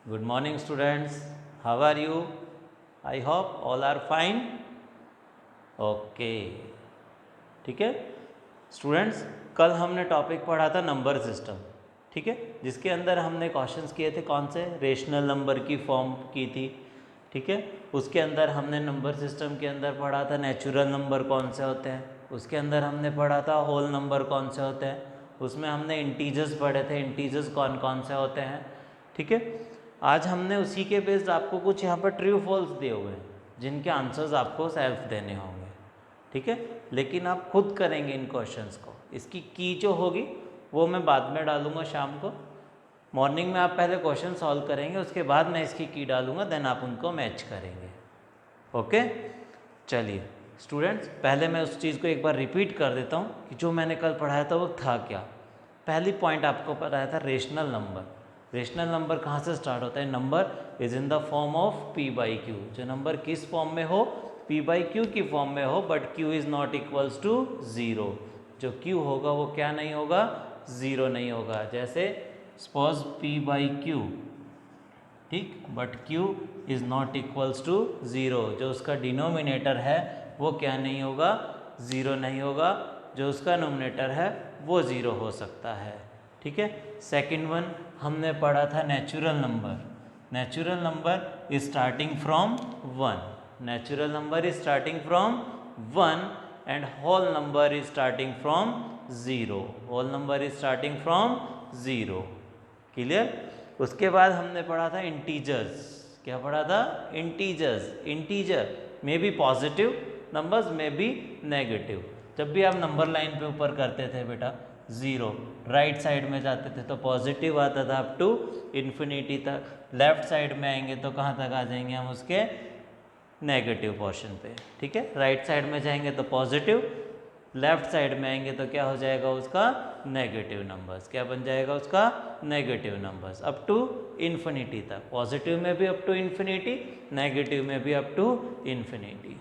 Good morning, students. How are you? I hope all are fine. Okay. ठीक है students, कल हमने topic पढ़ा था नंबर सिस्टम, ठीक है, जिसके अंदर हमने क्वेश्चंस किए थे कौन से, रेशनल नंबर की फॉर्म की थी, ठीक है। उसके अंदर हमने नंबर सिस्टम के अंदर पढ़ा था नेचुरल नंबर कौन से होते हैं, उसके अंदर हमने पढ़ा था होल नंबर कौन से होते हैं, उसमें हमने इंटीजर्स पढ़े थे, इंटीजर्स कौन कौन से होते हैं, ठीक है। आज हमने उसी के बेस्ड आपको कुछ यहाँ पर ट्रू फॉल्स दिए हुए हैं जिनके आंसर्स आपको सेल्फ देने होंगे, ठीक है। लेकिन आप खुद करेंगे इन क्वेश्चंस को, इसकी की जो होगी वो मैं बाद में डालूंगा शाम को। मॉर्निंग में आप पहले क्वेश्चन सॉल्व करेंगे, उसके बाद मैं इसकी की डालूंगा, देन आप उनको मैच करेंगे। ओके, चलिए स्टूडेंट्स, पहले मैं उस चीज़ को एक बार रिपीट कर देता हूँ कि जो मैंने कल पढ़ाया था वो था क्या। पहली पॉइंट आपको पढ़ाया था रेशनल नंबर। रेशनल नंबर कहाँ से स्टार्ट होता है, number is in the form of P by Q. जो नंबर किस फॉर्म में हो, पी बाई क्यू की फॉर्म में हो, but Q is not equals to zero. जो क्यू होगा वो क्या नहीं होगा, ज़ीरो नहीं होगा। जैसे सपोज पी बाई क्यू, ठीक, but Q is not equals to zero. जो उसका डिनोमिनेटर है वो क्या नहीं होगा, ज़ीरो नहीं होगा। जो उसका नोमिनेटर है वो ज़ीरो हो सकता है, ठीक है। सेकंड वन हमने पढ़ा था natural number. Natural number is starting from one. Natural number is starting from one and whole number is starting from zero. Whole number is starting from zero. Clear. उसके बाद हमने पढ़ा था इंटीजर्स। क्या पढ़ा था, इंटीजर्स। इंटीजर में बी पॉजिटिव नंबर्स, में बी नेगेटिव। जब भी आप नंबर लाइन पे ऊपर करते थे बेटा ज़ीरो, राइट साइड में जाते थे तो पॉजिटिव आता था अप टू इन्फिनिटी तक, लेफ्ट साइड में आएंगे तो कहाँ तक आ जाएंगे हम, उसके नेगेटिव पोर्शन पे, ठीक है। राइट साइड में जाएंगे तो पॉजिटिव, लेफ्ट साइड में आएंगे तो क्या हो जाएगा उसका, नेगेटिव नंबर्स। क्या बन जाएगा उसका, negative numbers up to infinity तक। पॉजिटिव में भी अप टू इन्फिनिटी, नेगेटिव में भी अप टू इन्फिनिटी।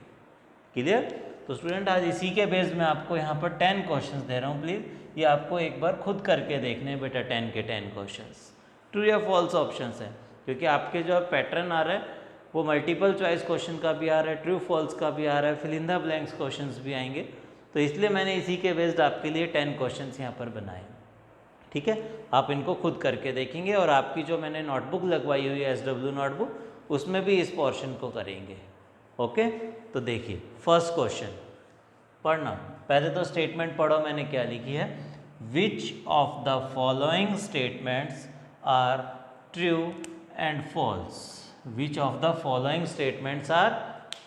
क्लियर। तो स्टूडेंट आज इसी के बेस में आपको यहाँ पर 10 क्वेश्चंस दे रहा हूँ, प्लीज़ ये आपको एक बार खुद करके देखने हैं बेटा। 10 के 10 क्वेश्चंस ट्रू या फॉल्स ऑप्शंस हैं, क्योंकि आपके जो पैटर्न आ रहा है वो मल्टीपल चॉइस क्वेश्चन का भी आ रहा है, ट्रू फॉल्स का भी आ रहा है, fill in the blanks questions भी आएंगे। तो इसलिए मैंने इसी के बेस्ड आपके लिए 10 क्वेश्चंस यहाँ पर बनाए, ठीक है। आप इनको खुद करके देखेंगे और आपकी जो मैंने नोटबुक लगवाई हुई है SW नोटबुक, उसमें भी इस पोर्शन को करेंगे। ओके, तो देखिए फर्स्ट क्वेश्चन पढ़ना। पहले तो स्टेटमेंट पढ़ो मैंने क्या लिखी है। Which of the following statements are true and false. Which of the following statements are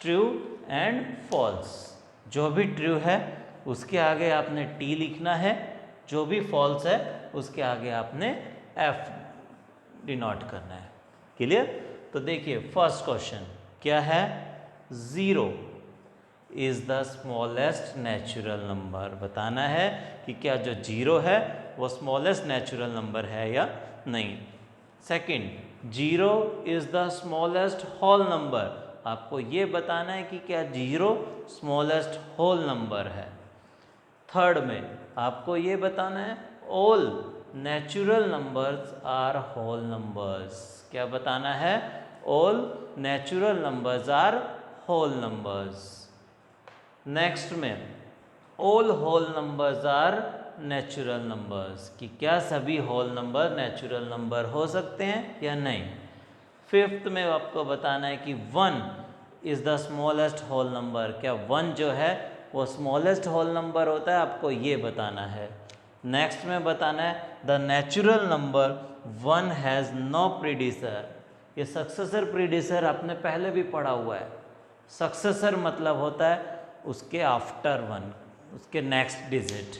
true and false. जो भी ट्रू है उसके आगे आपने टी लिखना है, जो भी फॉल्स है उसके आगे आपने एफ डिनोट करना है। क्लियर। तो देखिए फर्स्ट क्वेश्चन क्या है, zero is the smallest natural number. बताना है कि क्या जो जीरो है वो स्मॉलेस्ट नेचुरल नंबर है या नहीं। Second, zero is the smallest whole number. आपको ये बताना है कि क्या जीरो स्मॉलेस्ट होल नंबर है। थर्ड में आपको ये बताना है all natural numbers are whole numbers. क्या बताना है, all natural numbers are whole numbers. Next में all whole numbers are natural numbers, कि क्या सभी होल नंबर नेचुरल नंबर हो सकते हैं या नहीं। फिफ्थ में आपको बताना है कि one is the smallest whole number. क्या वन जो है वो स्मॉलेस्ट होल नंबर होता है, आपको ये बताना है। नेक्स्ट में बताना है the natural number one has no predecessor. ये सक्सेसर प्रीडिसर आपने पहले भी पढ़ा हुआ है। सक्सेसर मतलब होता है उसके आफ्टर वन, उसके नेक्स्ट डिजिट,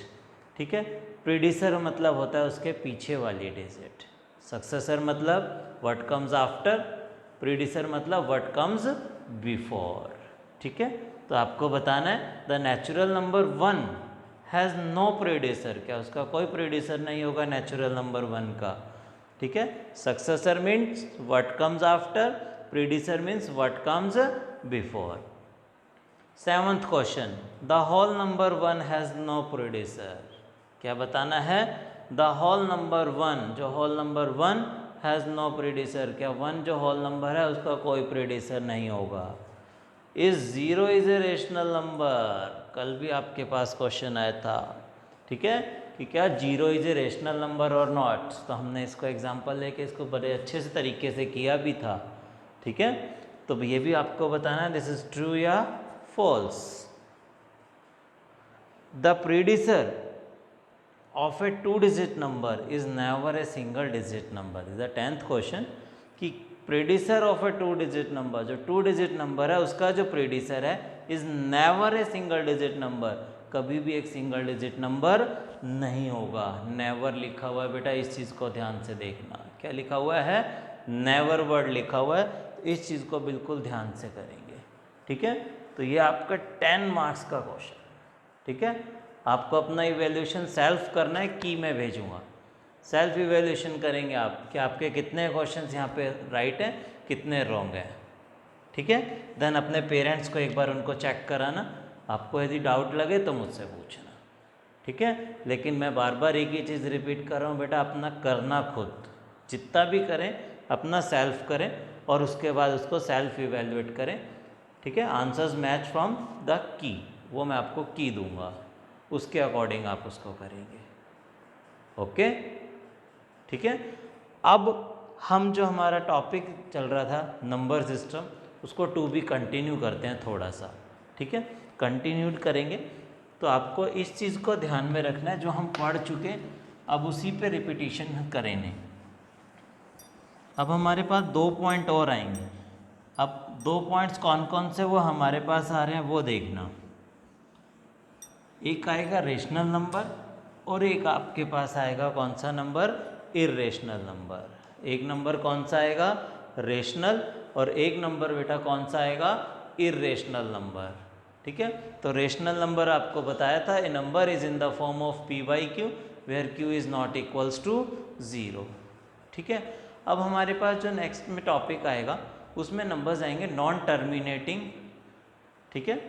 ठीक है। प्रीडिसर मतलब होता है उसके पीछे वाली डिजिट। सक्सेसर मतलब व्हाट कम्स आफ्टर, प्रीडिसर मतलब व्हाट कम्स बिफोर, ठीक है। तो आपको बताना है the natural number one has no predecessor. क्या उसका कोई प्रीडिसर नहीं होगा नेचुरल नंबर वन का, ठीक है। Successor means what comes after, predecessor means what comes before. Seventh question, the whole number one has no predecessor. क्या बताना है, द होल नंबर वन, जो whole number one has no predecessor, क्या 1 जो whole number है उसका कोई प्रीडिसर नहीं होगा। Is 0 is a rational number, कल भी आपके पास क्वेश्चन आया था, ठीक है, कि क्या 0 इज़ ए रेशनल नंबर और नॉट। तो हमने इसको एग्जांपल लेके इसको बड़े अच्छे से तरीके से किया भी था, ठीक है। तो ये भी आपको बताना है दिस इज ट्रू या false. The predecessor of a 2 digit number is never a single digit number, is the 10th question, कि predecessor of a 2 digit number, जो 2 डिजिट नंबर है उसका जो प्रीडिसर है is never a single digit number, कभी भी एक single digit number नहीं होगा। नेवर लिखा हुआ है बेटा, इस चीज़ को ध्यान से देखना, क्या लिखा हुआ है, नेवर वर्ड लिखा हुआ है, इस चीज़ को बिल्कुल ध्यान से करेंगे, ठीक है। तो ये आपका 10 मार्क्स का क्वेश्चन, ठीक है। आपको अपना इवैल्यूएशन सेल्फ करना है, की मैं भेजूँगा, सेल्फ इवैल्यूएशन करेंगे आप कि आपके कितने क्वेश्चंस यहाँ पे राइट हैं, कितने रॉन्ग हैं, ठीक है। देन अपने पेरेंट्स को एक बार उनको चेक कराना, आपको यदि डाउट लगे तो मुझसे पूछना, ठीक है। लेकिन मैं बार बार एक ही चीज़ रिपीट कर रहा हूँ बेटा, अपना करना खुद, जितना भी करें अपना सेल्फ करें और उसके बाद उसको सेल्फ इवैल्यूएट करें, ठीक है। Answers match from the key, वो मैं आपको की दूंगा, उसके अकॉर्डिंग आप उसको करेंगे, ओके, ठीक है। अब हम जो हमारा टॉपिक चल रहा था नंबर सिस्टम, उसको टू बी कंटिन्यू करते हैं थोड़ा सा, ठीक है, कंटिन्यूड करेंगे। तो आपको इस चीज़ को ध्यान में रखना है, जो हम पढ़ चुके अब उसी पे रिपीटिशन करेंगे। अब हमारे पास 2 पॉइंट और आएंगे, अब 2 पॉइंट्स कौन कौन से वो हमारे पास आ रहे हैं वो देखना। एक आएगा रेशनल नंबर और एक आपके पास आएगा कौन सा नंबर, इर्रेशनल नंबर। एक नंबर कौन सा आएगा, रेशनल, और एक नंबर बेटा कौन सा आएगा, इर्रेशनल नंबर, ठीक है। तो रेशनल नंबर आपको बताया था, a number is in the form of P by q where q is not equals to 0, ठीक है। अब हमारे पास जो नेक्स्ट में टॉपिक आएगा उसमें नंबर्स आएंगे नॉन टर्मिनेटिंग, ठीक है,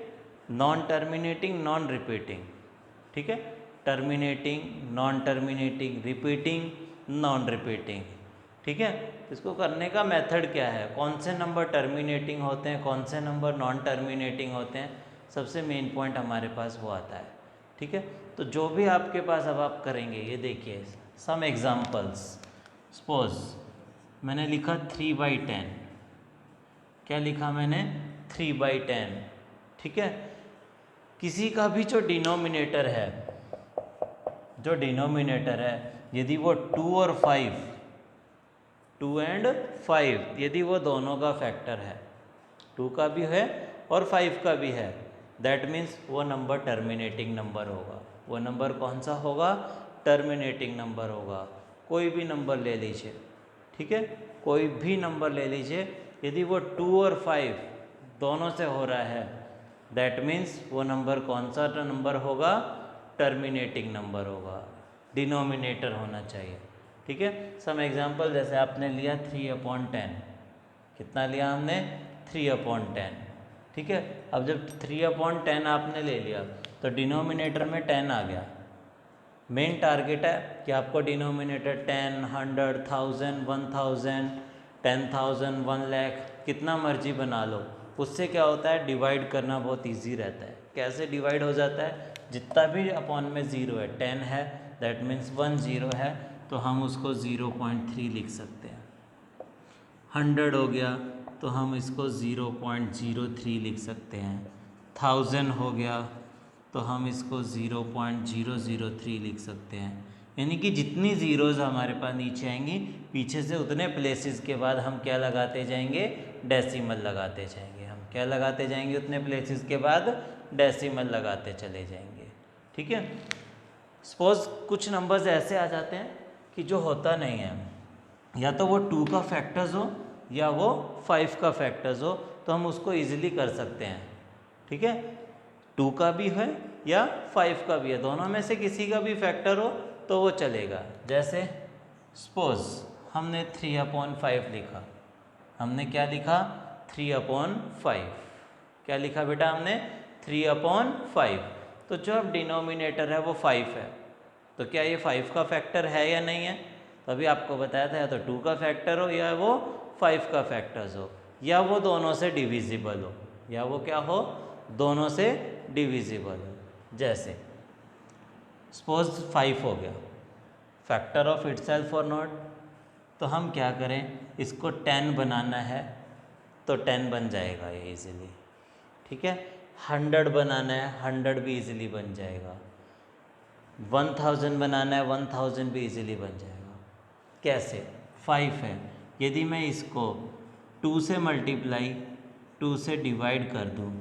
नॉन टर्मिनेटिंग, नॉन रिपीटिंग, ठीक है, terminating, non terminating, repeating, non repeating, ठीक है। इसको करने का मेथड क्या है, कौन से नंबर टर्मिनेटिंग होते हैं, कौन से नंबर नॉन टर्मिनेटिंग होते हैं, सबसे मेन पॉइंट हमारे पास वो आता है, ठीक है। तो जो भी आपके पास अब आप करेंगे, ये देखिए सम एग्जाम्पल्स। सपोज मैंने लिखा 3/10, क्या लिखा मैंने, 3/10, ठीक है। किसी का भी जो डिनोमिनेटर है, जो डिनोमिनेटर है, यदि वो 2 और 5, 2 एंड 5, यदि वो दोनों का फैक्टर है, 2 का भी है और 5 का भी है, दैट मीन्स वो नंबर टर्मिनेटिंग नंबर होगा। वो नंबर कौन सा होगा, टर्मिनेटिंग नंबर होगा। कोई भी नंबर ले लीजिए, ठीक है, कोई भी नंबर ले लीजिए, यदि वो 2 और 5 दोनों से हो रहा है, दैट मीन्स वो नंबर कौन सा नंबर होगा, टर्मिनेटिंग नंबर होगा, डिनोमिनेटर होना चाहिए, ठीक है। सम एग्जांपल, जैसे आपने लिया 3/10, कितना लिया हमने, 3/10, ठीक है। अब जब 3/10 आपने ले लिया तो डिनोमिनेटर में 10 आ गया। मेन टारगेट है कि आपको डिनोमिनेटर 10, 100, 1000, 1000, 10,000, 1 लाख, कितना मर्जी बना लो। उससे क्या होता है, डिवाइड करना बहुत इजी रहता है। कैसे डिवाइड हो जाता है, जितना भी अपॉन में 0 है, 10 है दैट मीन्स 1 0 है तो हम उसको 0.3 लिख सकते हैं। 100 हो गया तो हम इसको 0.03 लिख सकते हैं। 1000 हो गया तो हम इसको 0.003 लिख सकते हैं। यानी कि जितनी ज़ीरोज़ हमारे पास नीचे आएंगी, पीछे से उतने प्लेसेस के बाद हम क्या लगाते जाएंगे, डेसिमल लगाते जाएंगे। हम क्या लगाते जाएंगे, उतने प्लेसेस के बाद डेसिमल लगाते चले जाएंगे, ठीक है। सपोज कुछ नंबर्स ऐसे आ जाते हैं कि जो होता नहीं है, या तो वो 2 का फैक्टर्स हो या वो 5 का फैक्टर्स हो, तो हम उसको इजीली कर सकते हैं, ठीक है। 2 का भी है या 5 का भी है, दोनों में से किसी का भी फैक्टर हो तो वो चलेगा। जैसे सपोज हमने 3/5 लिखा, हमने क्या लिखा, 3/5, क्या लिखा बेटा हमने, 3/5। तो जो अब डिनोमिनेटर है वो 5 है, तो क्या ये 5 का फैक्टर है या नहीं है, तो अभी आपको बताया था या तो 2 का फैक्टर हो या वो 5 का फैक्टर्स हो या वो दोनों से डिविजिबल हो, या वो क्या हो, दोनों से डिविजिबल हो। जैसे सपोज 5 हो गया, फैक्टर ऑफ इटसेल्फ और नॉट, तो हम क्या करें, इसको 10 बनाना है तो 10 बन जाएगा ये इजीली, ठीक है। 100 बनाना है, 100 भी इजीली बन जाएगा। 1000 बनाना है, 1000 भी इजीली बन जाएगा। कैसे? 5 है, यदि मैं इसको 2 से मल्टीप्लाई 2 से डिवाइड कर दूँ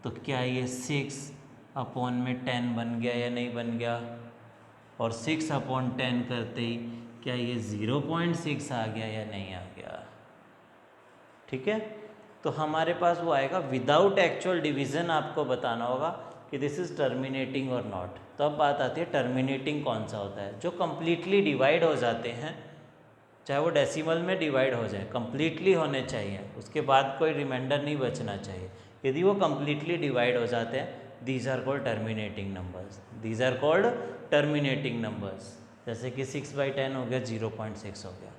तो क्या ये 6 अपॉन में 10 बन गया या नहीं बन गया? और 6 अपॉन 10 करते ही क्या ये 0.6 आ गया या नहीं आ गया? ठीक है, तो हमारे पास वो आएगा विदाउट एक्चुअल डिवीज़न। आपको बताना होगा कि दिस इज़ टर्मिनेटिंग और नॉट। तो अब बात आती है टर्मिनेटिंग कौन सा होता है, जो कम्प्लीटली डिवाइड हो जाते हैं, चाहे वो डेसिमल में डिवाइड हो जाए, कम्प्लीटली होने चाहिए, उसके बाद कोई रिमाइंडर नहीं बचना चाहिए। यदि वो कम्प्लीटली डिवाइड हो जाते हैं, these are called terminating numbers, these are called terminating numbers. जैसे कि 6/10 हो गया, 0.6 हो गया,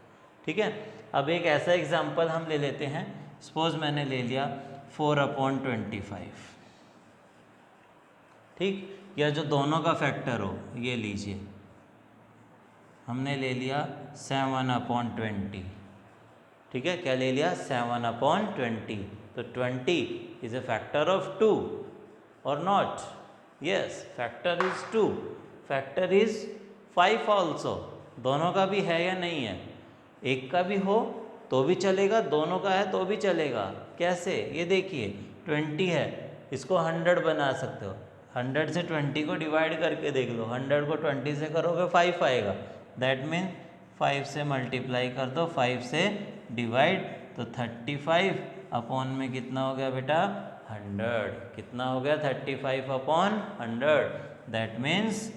ठीक है। अब एक ऐसा एग्जाम्पल हम ले लेते हैं, सपोज मैंने ले लिया 4/25, ठीक, या जो दोनों का फैक्टर हो, ये लीजिए, हमने ले लिया 7/20, ठीक है। क्या ले लिया? 7/20। तो 20 इज ए फैक्टर ऑफ 2 और not? Yes, factor is 2, factor is 5 also. दोनों का भी है या नहीं है? एक का भी हो तो भी चलेगा, दोनों का है तो भी चलेगा। कैसे? ये देखिए, 20 है, इसको 100 बना सकते हो। 100 से 20 को डिवाइड करके देख लो, 100 को 20 से करोगे 5 आएगा। दैट मीन 5 से मल्टीप्लाई कर दो, 5 से डिवाइड, तो 35 अपॉन में कितना हो गया बेटा? 100। कितना हो गया? 35 upon 100। That means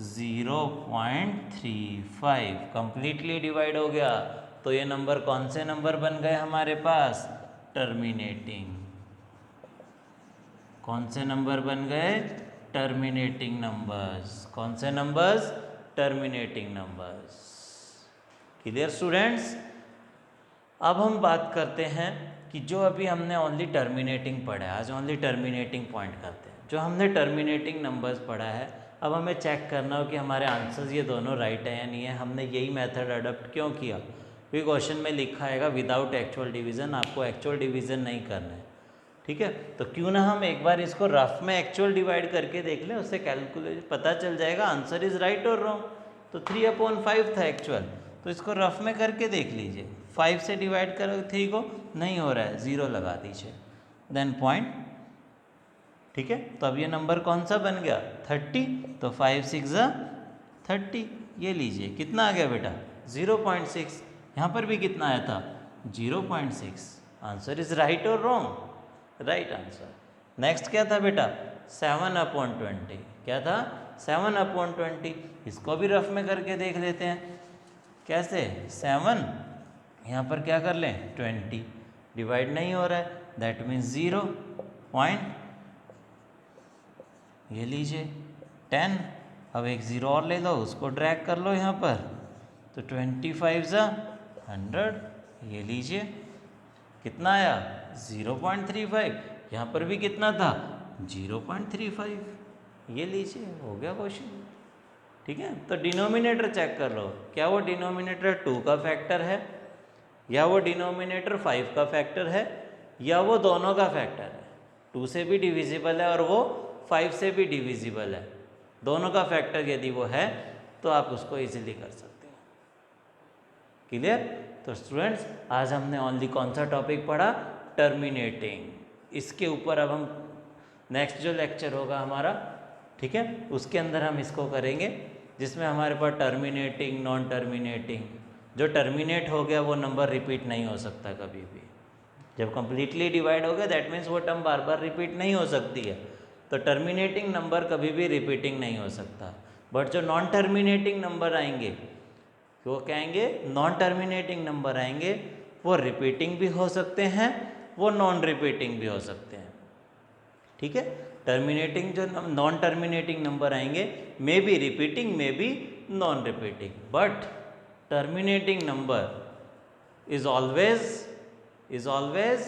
0.35 completely divide हो गया। तो ये नंबर कौन से नंबर बन गए हमारे पास? टर्मिनेटिंग। कौन से नंबर बन गए? Terminating numbers. कौन से numbers? Terminating numbers. Clear students? अब हम बात करते हैं कि जो अभी हमने ओनली टर्मिनेटिंग पढ़ा है, आज ओनली टर्मिनेटिंग पॉइंट करते हैं। जो हमने टर्मिनेटिंग नंबर्स पढ़ा है, अब हमें चेक करना हो कि हमारे आंसर्स ये दोनों राइट है या नहीं है। हमने यही मेथड अडॉप्ट क्यों किया? क्योंकि क्वेश्चन में लिखा आएगा विदाउट एक्चुअल डिवीज़न, आपको एक्चुअल डिवीज़न नहीं करना है, ठीक है। तो क्यों ना हम एक बार इसको रफ में एक्चुअल डिवाइड करके देख लें, उससे कैलकुलेट पता चल जाएगा आंसर इज़ राइट और रॉन्ग। तो 3/5 था एक्चुअल, तो इसको रफ में करके देख लीजिए। 5 से डिवाइड करो 3 को, नहीं हो रहा है, 0 लगा दीजिए, देन पॉइंट, ठीक है। तो अब ये नंबर कौन सा बन गया? 30। तो 5 6 30, ये लीजिए, कितना आ गया बेटा? 0.6। यहाँ पर भी कितना आया था? 0.6। आंसर इज राइट और रॉन्ग? Right answer. नेक्स्ट क्या था बेटा? 7/20। क्या था? 7/20। इसको भी रफ में करके देख लेते हैं। कैसे? 7, यहाँ पर क्या कर लें? 20, डिवाइड नहीं हो रहा है, दैट मीन्स 0 पॉइंट, ये लीजिए 10। अब एक 0 और ले लो, उसको ड्रैग कर लो यहाँ पर, तो 25 100, ये लीजिए, कितना आया? 0.35। यहाँ पर भी कितना था? 0.35, ये लीजिए, हो गया क्वेश्चन, ठीक है। तो डिनोमिनेटर चेक कर लो, क्या वो डिनोमिनेटर 2 का फैक्टर है, या वो डिनोमिनेटर 5 का फैक्टर है, या वो दोनों का फैक्टर है। 2 से भी डिविजिबल है और वो 5 से भी डिविजिबल है। दोनों का फैक्टर यदि वो है तो आप उसको इजीली कर सकते हो। क्लियर? तो स्टूडेंट्स, आज हमने ओनली कौन सा टॉपिक पढ़ा? टर्मिनेटिंग। इसके ऊपर अब हम नेक्स्ट जो लेक्चर होगा हमारा, ठीक है, उसके अंदर हम इसको करेंगे, जिसमें हमारे पास टर्मिनेटिंग, नॉन टर्मिनेटिंग। जो टर्मिनेट हो गया वो नंबर रिपीट नहीं हो सकता कभी भी। जब कम्प्लीटली डिवाइड हो गया, दैट मीन्स वो टर्म बार बार रिपीट नहीं हो सकती है। तो टर्मिनेटिंग नंबर कभी भी रिपीटिंग नहीं हो सकता। बट जो नॉन टर्मिनेटिंग नंबर आएंगे, वो कहेंगे नॉन टर्मिनेटिंग नंबर आएंगे, वो रिपीटिंग भी हो सकते हैं, वो नॉन रिपीटिंग भी हो सकते हैं, ठीक है। टर्मिनेटिंग जो नॉन टर्मिनेटिंग नंबर आएंगे, may be repeating, may be non repeating, but terminating number is always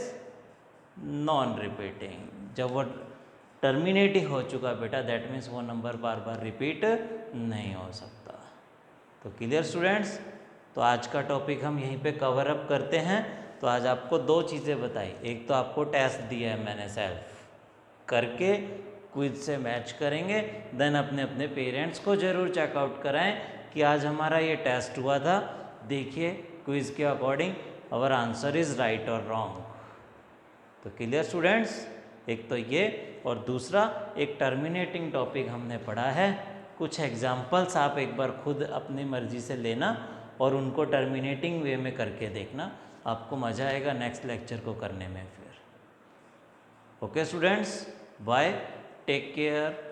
non repeating. जब वो टर्मिनेट ही हो चुका बेटा, दैट मीन्स वो नंबर बार बार रिपीट नहीं हो सकता। तो क्लियर स्टूडेंट्स, तो आज का टॉपिक हम यहीं पे कवर अप करते हैं। तो आज आपको दो चीज़ें बताई, एक तो आपको टेस्ट दिया है मैंने सेल्फ करके क्विज से मैच करेंगे, देन अपने अपने पेरेंट्स को ज़रूर चेकआउट कराएं कि आज हमारा ये टेस्ट हुआ था, देखिए क्विज के according our answer is right और रॉन्ग। तो क्लियर स्टूडेंट्स, एक तो ये, और दूसरा एक टर्मिनेटिंग टॉपिक हमने पढ़ा है। कुछ एग्जाम्पल्स आप एक बार खुद अपनी मर्जी से लेना और उनको टर्मिनेटिंग वे में करके देखना, आपको मज़ा आएगा नेक्स्ट लेक्चर को करने में फिर। Okay students, bye, take care.